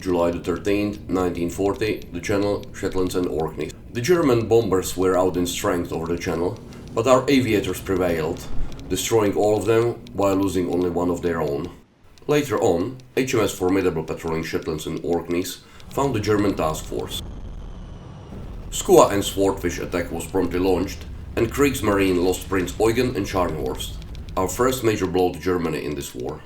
July the 13th, 1940, the Channel, Shetlands and Orkneys. The German bombers were out in strength over the Channel, but our aviators prevailed, destroying all of them while losing only one of their own. Later on, HMS Formidable patrolling Shetlands and Orkneys found the German task force. Skua and Swordfish attack was promptly launched, and Kriegsmarine lost Prince Eugen and Scharnhorst, our first major blow to Germany in this war.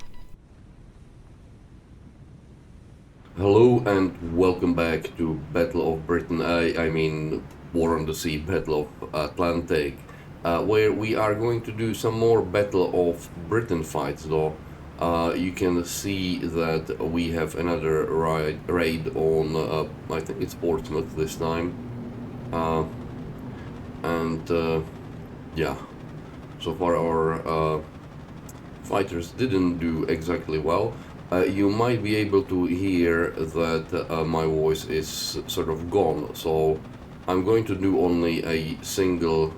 Hello and welcome back to Battle of Britain, I mean War on the Sea, Battle of Atlantic, where we are going to do some more Battle of Britain fights though. You can see that we have another raid on, I think it's Portsmouth this time, yeah, so far our fighters didn't do exactly well. You might be able to hear that my voice is sort of gone, so I'm going to do only a single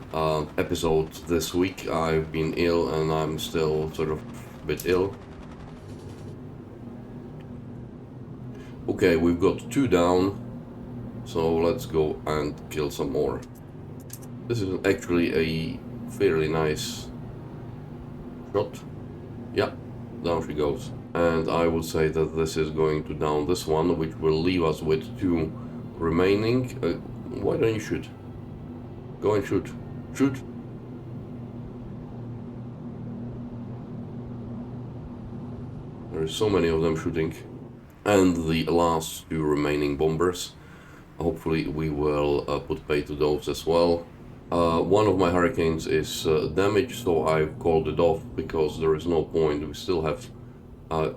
episode this week. I've been ill and I'm still sort of a bit ill. Okay, we've got 2 down, so let's go and kill some more. This is actually a fairly nice shot. Yeah, down she goes. And I would say that this is going to down this one, which will leave us with 2 remaining. Why don't you shoot? Go and shoot. Shoot! There are so many of them shooting. And the last 2 remaining bombers. Hopefully we will put pay to those as well. One of my Hurricanes is damaged, so I've called it off because there is no point. We still have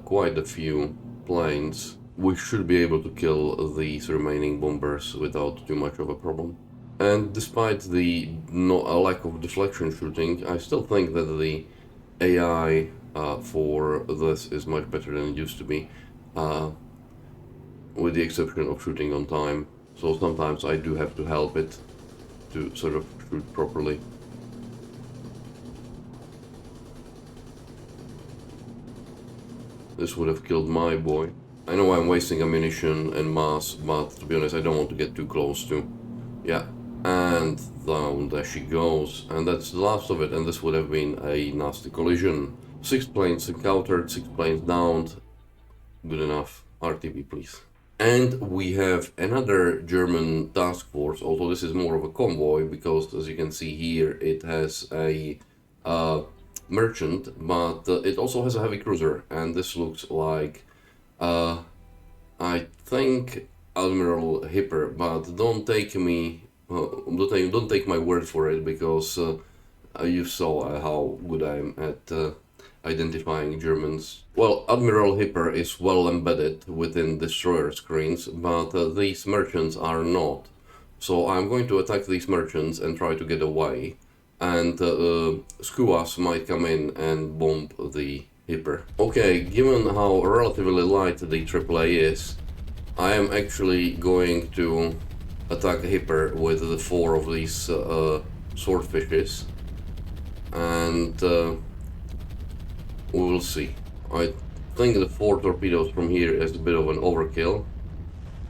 quite a few planes. We should be able to kill these remaining bombers without too much of a problem. And despite the lack of deflection shooting, I still think that the AI for this is much better than it used to be, with the exception of shooting on time. So sometimes I do have to help it to sort of shoot properly. This would have killed my boy. I know I'm wasting ammunition and mass, but to be honest, I don't want to get too close to. Yeah, and down there she goes. And that's the last of it, and this would have been a nasty collision. 6 planes encountered, 6 planes downed. Good enough. RTB, please. And we have another German task force, although this is more of a convoy, because as you can see here, it has a merchant, but it also has a heavy cruiser, and this looks like I think Admiral Hipper, but don't take me don't take my word for it, because you saw how good I am at identifying Germans. Well, Admiral Hipper is well embedded within destroyer screens, but these merchants are not. So I'm going to attack these merchants and try to get away. And Skuas might come in and bomb the Hipper. Okay, given how relatively light the AAA is, I am actually going to attack Hipper with the 4 of these Swordfishes. And we will see. I think the 4 torpedoes from here is a bit of an overkill.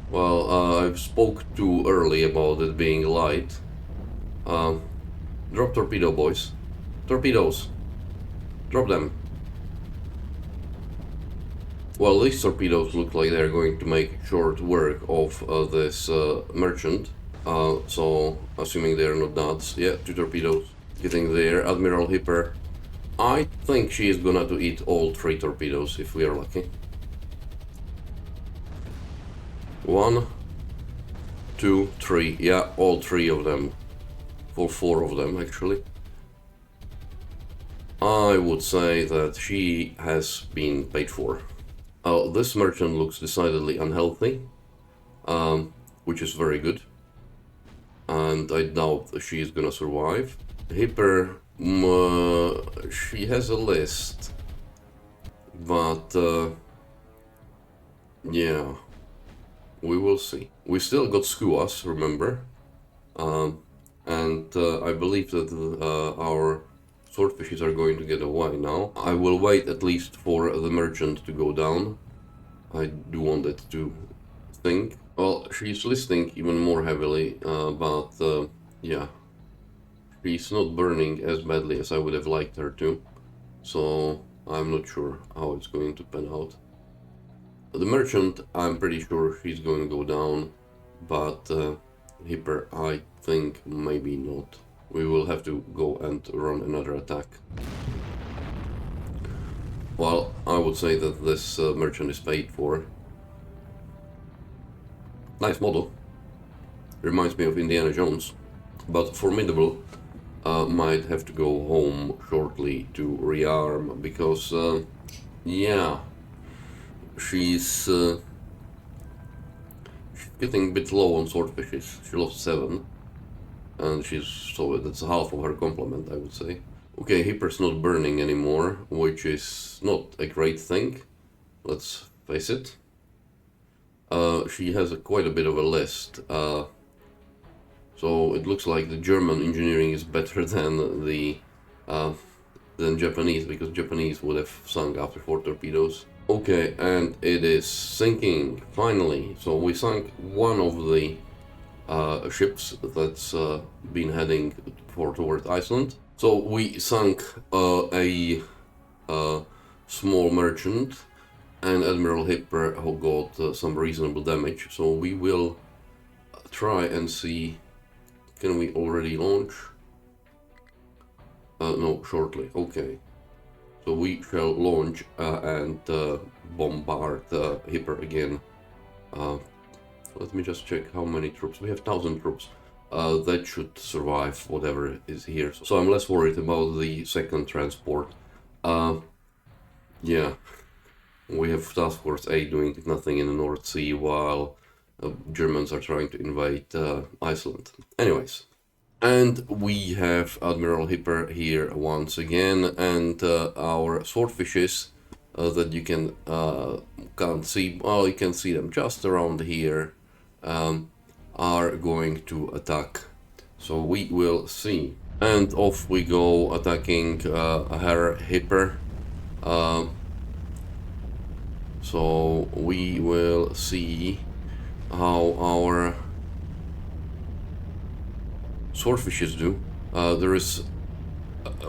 Well, I spoke too early about it being light. Drop torpedo, boys. Torpedoes. Drop them. Well, these torpedoes look like they're going to make short work of this merchant. So, assuming they're not nuts. Yeah, 2 torpedoes. Getting there. Admiral Hipper. I think she is gonna to eat all 3 torpedoes if we are lucky. 1, 2, 3. Yeah, all 3 of them. For 4 of them, actually. I would say that she has been paid for. This merchant looks decidedly unhealthy, which is very good. And I doubt she is gonna survive. Hipper, she has a list, but yeah, we will see. We still got Skuas, remember, and I believe that our Swordfishes are going to get away now. I will wait at least for the merchant to go down. I do want it to think. Well, she's listing even more heavily, but yeah, she's not burning as badly as I would have liked her to. So I'm not sure how it's going to pan out. The merchant, I'm pretty sure she's going to go down, but Hipper, I think maybe not. We will have to go and run another attack. Well, I would say that this merchant is paid for. Nice model. Reminds me of Indiana Jones, but formidable. Might have to go home shortly to rearm because, yeah, she's getting a bit low on swordfishes. She lost 7, and so that's half of her complement, I would say. Okay, Hipper's not burning anymore, which is not a great thing. Let's face it. She has quite a bit of a list. So it looks like the German engineering is better than Japanese, because Japanese would have sunk after 4 torpedoes. Okay, and it is sinking finally. So we sunk one of the ships that's been heading toward Iceland. So we sunk a small merchant and Admiral Hipper, who got some reasonable damage. So we will try and see. Can we already launch? No, shortly. Okay. So we shall launch and bombard Hipper again. Let me just check how many troops. We have 1,000 troops. That should survive whatever is here. So I'm less worried about the second transport. Yeah. We have Task Force A doing nothing in the North Sea while Germans are trying to invade Iceland. Anyways. And we have Admiral Hipper here once again, and our swordfishes that you can't see, well, you can see them just around here, are going to attack. So we will see. And off we go, attacking Herr Hipper. So we will see how our swordfishes do.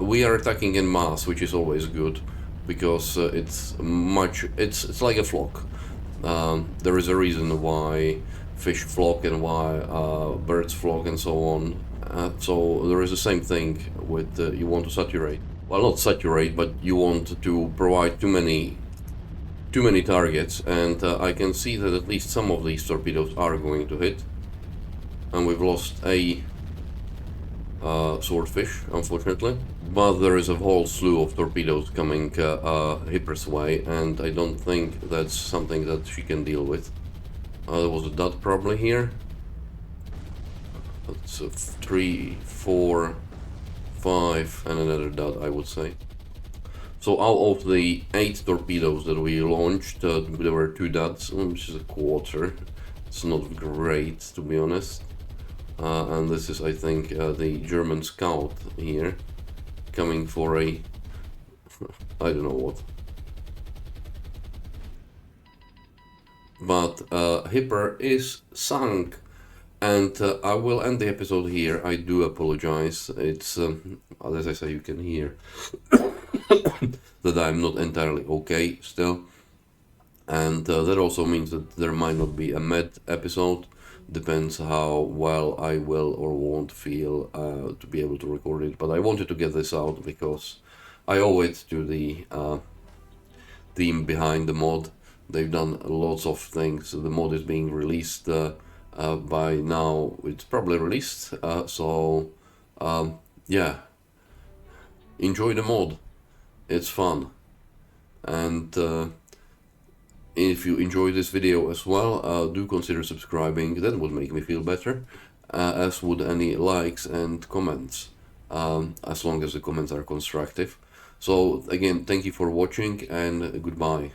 We are attacking in mass, which is always good, because it's like a flock. There is a reason why fish flock and why birds flock and so on. So there is the same thing with you want to saturate. Well, not saturate, but you want to provide too many targets, and I can see that at least some of these torpedoes are going to hit, and we've lost a swordfish, unfortunately, but there is a whole slew of torpedoes coming Hipper's way, and I don't think that's something that she can deal with. There was a dot probably here. That's 3, 4, 5, and another dot, I would say. So out of the 8 torpedoes that we launched, there were 2 dots, which is a quarter. It's not great, to be honest. And this is, I think, the German scout here, coming for a... I don't know what. But Hipper is sunk, and I will end the episode here. I do apologize. It's, as I say, you can hear that I'm not entirely okay still. And that also means that there might not be a med episode. Depends how well I will or won't feel to be able to record it. But I wanted to get this out because I owe it to the team behind the mod. They've done lots of things. The mod is being released by now. It's probably released. Yeah, enjoy the mod. It's fun. And if you enjoy this video as well, do consider subscribing. That would make me feel better, as would any likes and comments, as long as the comments are constructive. So again, thank you for watching, and goodbye.